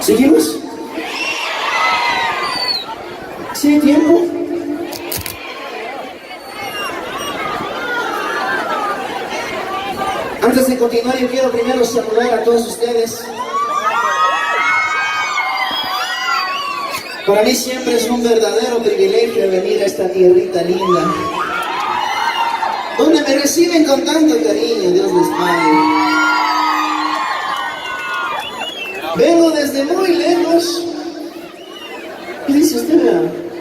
¿Seguimos? ¿Sí hay tiempo? Antes de continuar, yo quiero primero saludar a todos ustedes. Para mí siempre es un verdadero privilegio venir a esta tierrita linda, donde me reciben con tanto cariño. Dios les pague. Vengo desde muy lejos. ¿Qué dice usted?